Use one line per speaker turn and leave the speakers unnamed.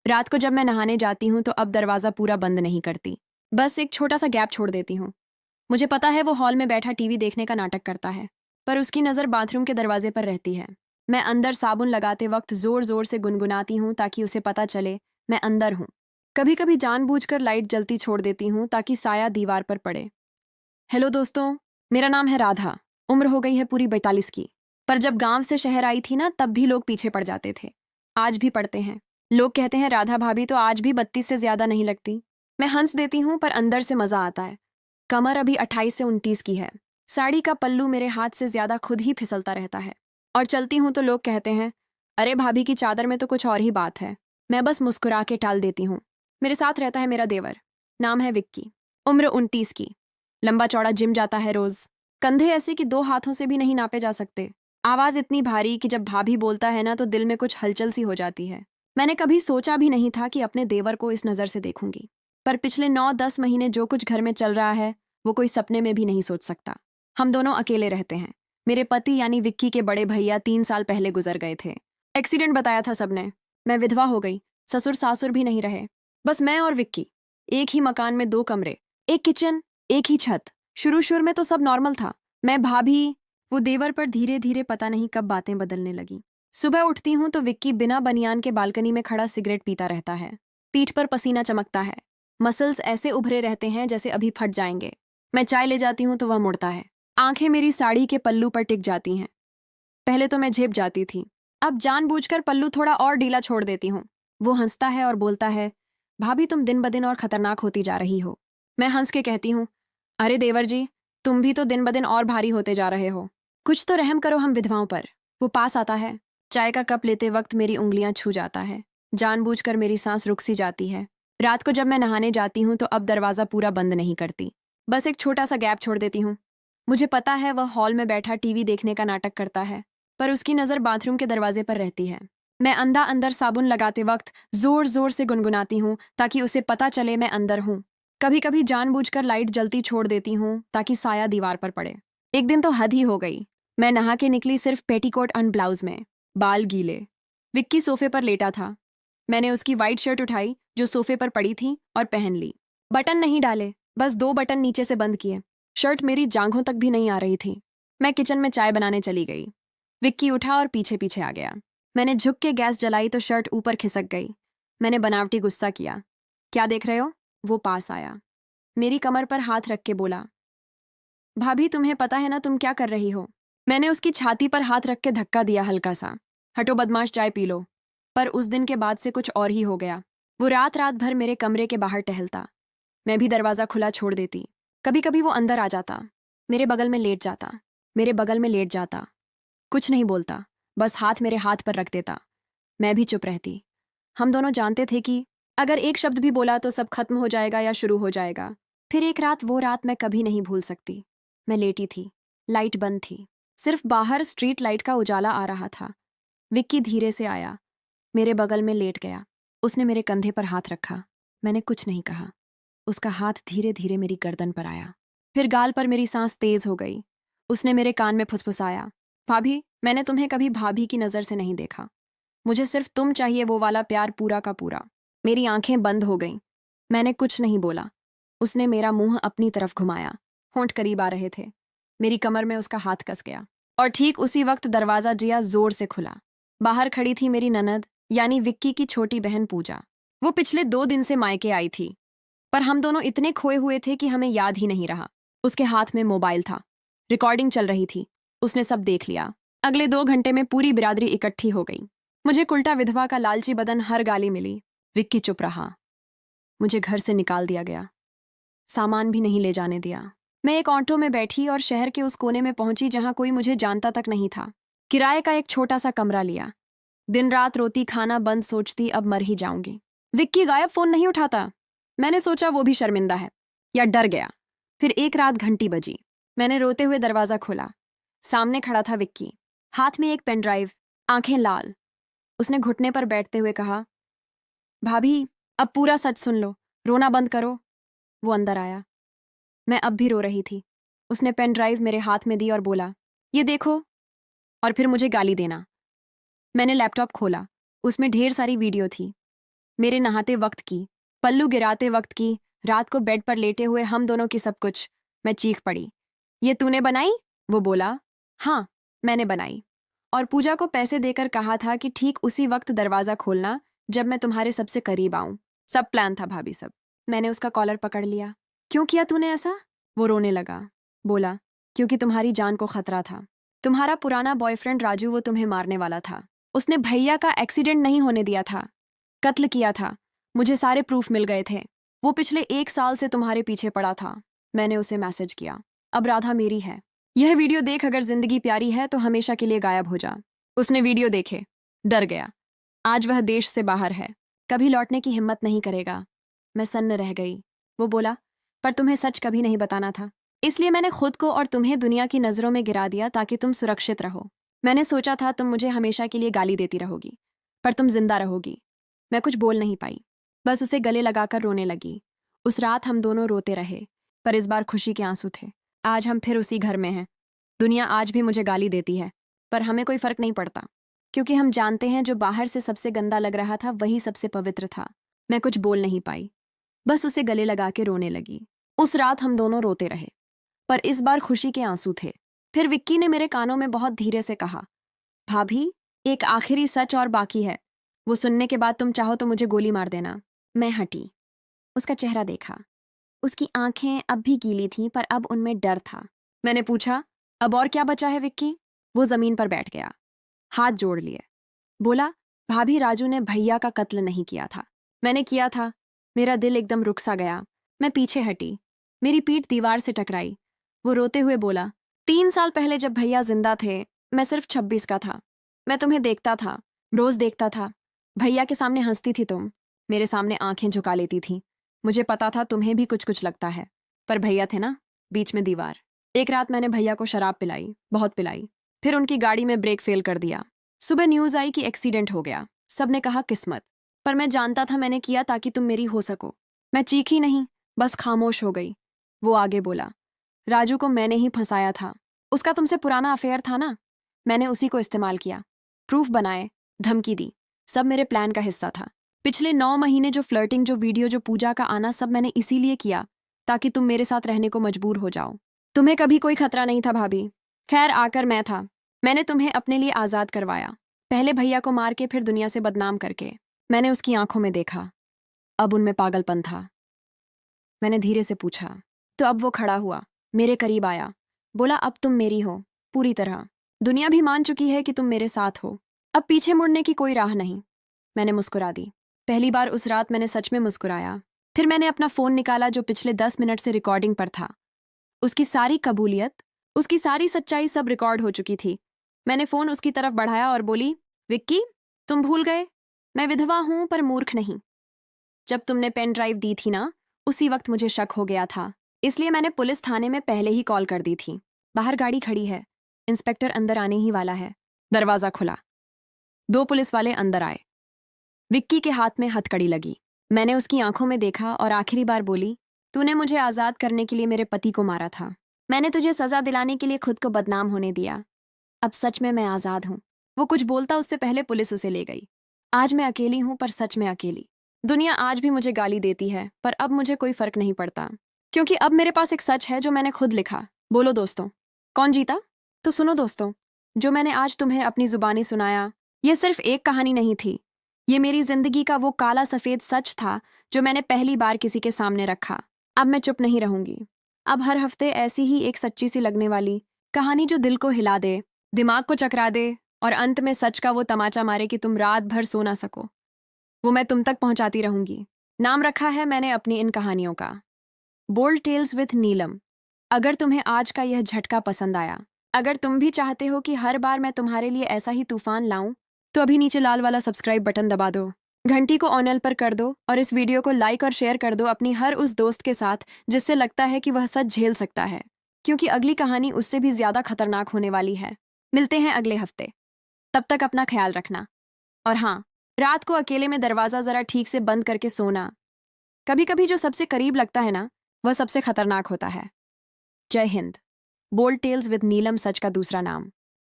रात को जब मैं नहाने जाती हूँ तो अब दरवाज़ा पूरा बंद नहीं करती, बस एक छोटा सा गैप छोड़ देती हूँ। मुझे पता है वो हॉल में बैठा टीवी देखने का नाटक करता है, पर उसकी नज़र बाथरूम के दरवाजे पर रहती है। मैं अंदर साबुन लगाते वक्त जोर जोर से गुनगुनाती हूँ ताकि उसे पता चले मैं अंदर हूँ। कभी कभी जानबूझकर लाइट जलती छोड़ देती हूँ ताकि साया दीवार पर पड़े। हेलो दोस्तों, मेरा नाम है राधा। उम्र हो गई है पूरी 42 की। पर जब गांव से शहर आई थी ना, तब भी लोग पीछे पड़ जाते थे। आज भी पड़ते हैं। लोग कहते हैं राधा भाभी तो आज भी 32 से ज्यादा नहीं लगती। मैं हंस देती हूँ पर अंदर से मजा आता है। कमर अभी 28 से 29 की है। साड़ी का पल्लू मेरे हाथ से ज्यादा खुद ही फिसलता रहता है। और चलती हूँ तो लोग कहते हैं अरे भाभी की चादर में तो कुछ और ही बात है। मैं बस मुस्कुरा के टाल देती हूँ। मेरे साथ रहता है मेरा देवर। नाम है विक्की। उम्र 29 की। लंबा चौड़ा जिम जाता है रोज। कंधे ऐसे कि 2 हाथों से भी नहीं नापे जा सकते। आवाज इतनी भारी कि जब भाभी बोलता है ना तो दिल में कुछ हलचल सी हो जाती है। मैंने कभी सोचा भी नहीं था कि अपने देवर को इस नजर से देखूंगी। पर पिछले 9-10 महीने जो कुछ घर में चल रहा है वो कोई सपने में भी नहीं सोच सकता। हम दोनों अकेले रहते हैं। मेरे पति यानी विक्की के बड़े भैया 3 साल पहले गुजर गए थे। एक्सीडेंट बताया था सबने। मैं विधवा हो गई। ससुर सासुर भी नहीं रहे। बस मैं और विक्की। एक ही मकान में 2 कमरे, एक किचन, एक ही छत। शुरू में तो सब नॉर्मल था। मैं भाभी, वो देवर, पर धीरे धीरे पता नहीं कब बातें बदलने लगी। सुबह उठती हूँ तो विक्की बिना बनियान के बालकनी में खड़ा सिगरेट पीता रहता है। पीठ पर पसीना चमकता है। मसल्स ऐसे उभरे रहते हैं जैसे अभी फट जाएंगे। मैं चाय ले जाती हूँ तो वह मुड़ता है। आंखें मेरी साड़ी के पल्लू पर टिक जाती हैं। पहले तो मैं झेप जाती थी, अब जानबूझकर पल्लू थोड़ा और ढीला छोड़ देती हूँ। वो हंसता है और बोलता है भाभी तुम दिन ब दिन और खतरनाक होती जा रही हो। मैं हंस के कहती हूँ अरे देवर जी, तुम भी तो दिन ब दिन और भारी होते जा रहे हो। कुछ तो रहम करो हम विधवाओं पर। वो पास आता है। चाय का कप लेते वक्त मेरी उंगलियां छू जाता है। जानबूझकर मेरी सांस रुक सी जाती है। रात को जब मैं नहाने जाती हूँ तो अब दरवाज़ा पूरा बंद नहीं करती, बस एक छोटा सा गैप छोड़ देती हूँ। मुझे पता है वह हॉल में बैठा टीवी देखने का नाटक करता है, पर उसकी नज़र बाथरूम के दरवाजे पर रहती है। मैं अंदर साबुन लगाते वक्त जोर जोर से गुनगुनाती हूँ ताकि उसे पता चले मैं अंदर हूँ। कभी कभी जानबूझकर लाइट जलती छोड़ देती हूँ ताकि साया दीवार पर पड़े। एक दिन तो हद ही हो गई। मैं नहा के निकली सिर्फ पेटीकोट अन ब्लाउज में, बाल गीले। विक्की सोफे पर लेटा था। मैंने उसकी वाइट शर्ट उठाई जो सोफे पर पड़ी थी और पहन ली। बटन नहीं डाले, बस 2 बटन नीचे से बंद किए। शर्ट मेरी जांघों तक भी नहीं आ रही थी। मैं किचन में चाय बनाने चली गई। विक्की उठा और पीछे पीछे आ गया। मैंने झुक के गैस जलाई तो शर्ट ऊपर खिसक गई। मैंने बनावटी गुस्सा किया। क्या देख रहे हो? वो पास आया। मेरी कमर पर हाथ रख के बोला भाभी तुम्हें पता है ना तुम क्या कर रही हो? मैंने उसकी छाती पर हाथ रख के धक्का दिया हल्का सा। हटो बदमाश, चाय पी लो। पर उस दिन के बाद से कुछ और ही हो गया। वो रात रात भर मेरे कमरे के बाहर टहलता। मैं भी दरवाज़ा खुला छोड़ देती। कभी कभी वो अंदर आ जाता। मेरे बगल में लेट जाता। मेरे बगल में लेट जाता। कुछ नहीं बोलता, बस हाथ मेरे हाथ पर रख देता। मैं भी चुप रहती। हम दोनों जानते थे कि अगर एक शब्द भी बोला तो सब खत्म हो जाएगा या शुरू हो जाएगा। फिर एक रात, वो रात मैं कभी नहीं भूल सकती। मैं लेटी थी। लाइट बंद थी। सिर्फ बाहर स्ट्रीट लाइट का उजाला आ रहा था। विक्की धीरे से आया। मेरे बगल में लेट गया। उसने मेरे कंधे पर हाथ रखा। मैंने कुछ नहीं कहा। उसका हाथ धीरे धीरे मेरी गर्दन पर आया। फिर गाल पर मेरी सांस तेज हो गई। उसने मेरे कान में फुसफुसाया भाभी, मैंने तुम्हें कभी भाभी की नज़र से नहीं देखा। मुझे सिर्फ तुम चाहिए, वो वाला प्यार पूरा का पूरा। मेरी आंखें बंद हो गईं। मैंने कुछ नहीं बोला। उसने मेरा मुंह अपनी तरफ घुमाया। होंठ करीब आ रहे थे। मेरी कमर में उसका हाथ कस गया। और ठीक उसी वक्त दरवाजा जिया जोर से खुला। बाहर खड़ी थी मेरी ननद यानी विक्की की छोटी बहन पूजा। वो पिछले 2 दिन से मायके आई थी, पर हम दोनों इतने खोए हुए थे कि हमें याद ही नहीं रहा। उसके हाथ में मोबाइल था। रिकॉर्डिंग चल रही थी। उसने सब देख लिया। अगले 2 घंटे में पूरी बिरादरी इकट्ठी हो गई। मुझे कुल्टा विधवा का लालची बदन हर गाली मिली। विक्की चुप रहा। मुझे घर से निकाल दिया गया। सामान भी नहीं ले जाने दिया। मैं एक ऑटो में बैठी और शहर के उस कोने में पहुंची जहां कोई मुझे जानता तक नहीं था। किराए का एक छोटा सा कमरा लिया। दिन रात रोती, खाना बंद, सोचती अब मर ही जाऊंगी। विक्की गायब, फोन नहीं उठाता। मैंने सोचा वो भी शर्मिंदा है या डर गया। फिर एक रात घंटी बजी। मैंने रोते हुए दरवाजा खोला। सामने खड़ा था विक्की, हाथ में एक पेन ड्राइव, आंखें लाल। उसने घुटने पर बैठते हुए कहा भाभी, अब पूरा सच सुन लो, रोना बंद करो। वो अंदर आया। मैं अब भी रो रही थी। उसने पेन ड्राइव मेरे हाथ में दी और बोला ये देखो, और फिर मुझे गाली देना। मैंने लैपटॉप खोला। उसमें ढेर सारी वीडियो थी। मेरे नहाते वक्त की, पल्लू गिराते वक्त की, रात को बेड पर लेटे हुए हम दोनों की सब कुछ। मैं चीख पड़ी। ये तूने बनाई? वो बोला। हाँ, मैंने बनाई। और पूजा को पैसे देकर कहा था कि ठीक उसी वक्त दरवाजा खोलना जब मैं तुम्हारे सबसे करीब आऊं। सब प्लान था भाभी, सब। मैंने उसका कॉलर पकड़ लिया। क्यों किया तूने ऐसा? वो रोने लगा। बोला, क्योंकि तुम्हारी जान को खतरा था। तुम्हारा पुराना बॉयफ्रेंड राजू, वो तुम्हें मारने वाला था। उसने भैया का एक्सीडेंट नहीं होने दिया था, कत्ल किया था। मुझे सारे प्रूफ मिल गए थे। वो पिछले 1 साल से तुम्हारे पीछे पड़ा था। मैंने उसे मैसेज किया। अब राधा मेरी है। यह वीडियो देख, अगर जिंदगी प्यारी है तो हमेशा के लिए गायब हो जा। उसने वीडियो देखे, डर गया। आज वह देश से बाहर है, कभी लौटने की हिम्मत नहीं करेगा। मैं सन्न रह गई। वो बोला, पर तुम्हें सच कभी नहीं बताना था, इसलिए मैंने खुद को और तुम्हें दुनिया की नजरों में गिरा दिया ताकि तुम सुरक्षित रहो। मैंने सोचा था तुम मुझे हमेशा के लिए गाली देती रहोगी, पर तुम जिंदा रहोगी। मैं कुछ बोल नहीं पाई, बस उसे गले लगाकर रोने लगी। उस रात हम दोनों रोते रहे, पर इस बार खुशी के आंसू थे। आज हम फिर उसी घर में हैं। दुनिया आज भी मुझे गाली देती है, पर हमें कोई फर्क नहीं पड़ता, क्योंकि हम जानते हैं जो बाहर से सबसे गंदा लग रहा था वही सबसे पवित्र था। मैं कुछ बोल नहीं पाई, बस उसे गले लगा के रोने लगी। उस रात हम दोनों रोते रहे, पर इस बार खुशी के आंसू थे। फिर विक्की ने मेरे कानों में बहुत धीरे से कहा, भाभी, एक आखिरी सच और बाकी है। वो सुनने के बाद तुम चाहो तो मुझे गोली मार देना। मैं हटी, उसका चेहरा देखा। उसकी आंखें अब भी गीली थीं, पर अब उनमें डर था। मैंने पूछा, अब और क्या बचा है विक्की? वो जमीन पर बैठ गया, हाथ जोड़ लिए। बोला, भाभी, राजू ने भैया का कत्ल नहीं किया था, मैंने किया था। मेरा दिल एकदम रुक सा गया। मैं पीछे हटी, मेरी पीठ दीवार से टकराई। वो रोते हुए बोला, 3 साल पहले जब भैया जिंदा थे, मैं सिर्फ 26 का था। मैं तुम्हें देखता था, रोज देखता था। भैया के सामने हंसती थी तुम, मेरे सामने आंखें झुका लेती थी। मुझे पता था तुम्हें भी कुछ कुछ लगता है, पर भैया थे ना, बीच में दीवार। एक रात मैंने भैया को शराब पिलाई, बहुत पिलाई। फिर उनकी गाड़ी में ब्रेक फेल कर दिया। सुबह न्यूज आई कि एक्सीडेंट हो गया। सबने कहा किस्मत, पर मैं जानता था मैंने किया ताकि तुम मेरी हो सको। मैं चीखी नहीं, बस खामोश हो गई। वो आगे बोला, राजू को मैंने ही फंसाया था। उसका तुमसे पुराना अफेयर था ना, मैंने उसी को इस्तेमाल किया। प्रूफ बनाए, धमकी दी, सब मेरे प्लान का हिस्सा था। पिछले 9 महीने जो फ्लर्टिंग, जो वीडियो, जो पूजा का आना, सब मैंने इसीलिए किया ताकि तुम मेरे साथ रहने को मजबूर हो जाओ। तुम्हें कभी कोई खतरा नहीं था भाभी। खैर, आकर मैं था। मैंने तुम्हें अपने लिए आजाद करवाया, पहले भैया को मार के, फिर दुनिया से बदनाम करके। मैंने उसकी आंखों में देखा, अब उनमें पागलपन था। मैंने धीरे से पूछा, तो अब वो खड़ा हुआ, मेरे करीब आया, बोला, अब तुम मेरी हो पूरी तरह। दुनिया भी मान चुकी है कि तुम मेरे साथ हो, अब पीछे मुड़ने की कोई राह नहीं। मैंने मुस्कुरा दी। पहली बार उस रात मैंने सच में मुस्कुराया। फिर मैंने अपना फोन निकाला जो पिछले 10 मिनट से रिकॉर्डिंग पर था। उसकी सारी कबूलियत, उसकी सारी सच्चाई सब रिकॉर्ड हो चुकी थी। मैंने फोन उसकी तरफ बढ़ाया और बोली, विक्की, तुम भूल गए, मैं विधवा हूं पर मूर्ख नहीं। जब तुमने पेन ड्राइव दी थी ना, उसी वक्त मुझे शक हो गया था, इसलिए मैंने पुलिस थाने में पहले ही कॉल कर दी थी। बाहर गाड़ी खड़ी है, इंस्पेक्टर अंदर आने ही वाला है। दरवाजा खुला, 2 पुलिस वाले अंदर आए। विक्की के हाथ में हथकड़ी लगी। मैंने उसकी आंखों में देखा और आखिरी बार बोली, तूने मुझे आजाद करने के लिए मेरे पति को मारा था। मैंने तुझे सजा दिलाने के लिए खुद को बदनाम होने दिया। अब सच में मैं आजाद हूं। वो कुछ बोलता उससे पहले पुलिस उसे ले गई। आज मैं अकेली हूं, पर सच में अकेली। दुनिया आज भी मुझे गाली देती है, पर अब मुझे कोई फर्क नहीं पड़ता, क्योंकि अब मेरे पास एक सच है जो मैंने खुद लिखा। बोलो दोस्तों, कौन जीता? तो सुनो दोस्तों, जो मैंने आज तुम्हें अपनी जुबानी सुनाया, ये सिर्फ एक कहानी नहीं थी। ये मेरी जिंदगी का वो काला सफेद सच था जो मैंने पहली बार किसी के सामने रखा। अब मैं चुप नहीं रहूंगी। अब हर हफ्ते ऐसी ही एक सच्ची सी लगने वाली कहानी जो दिल को हिला दे, दिमाग को चकरा दे, और अंत में सच का वो तमाचा मारे कि तुम रात भर सो ना सको, वो मैं तुम तक पहुंचाती रहूंगी। नाम रखा है मैंने अपनी इन कहानियों का, बोल्ड टेल्स विथ नीलम। अगर तुम्हें आज का यह झटका पसंद आया, अगर तुम भी चाहते हो कि हर बार मैं तुम्हारे लिए ऐसा ही तूफान लाऊं, तो अभी नीचे लाल वाला सब्सक्राइब बटन दबा दो, घंटी को ऑन पर कर दो, और इस वीडियो को लाइक और शेयर कर दो अपनी हर उस दोस्त के साथ जिससे लगता है कि वह सच झेल सकता है, क्योंकि अगली कहानी उससे भी ज्यादा खतरनाक होने वाली है। मिलते हैं अगले हफ्ते, तब तक अपना ख्याल रखना। और हाँ, रात को अकेले में दरवाजा जरा ठीक से बंद करके सोना। कभी कभी जो सबसे करीब लगता है ना, वह सबसे खतरनाक होता है। जय हिंद। बोल्ड टेल्स विद नीलम, सच का दूसरा नाम।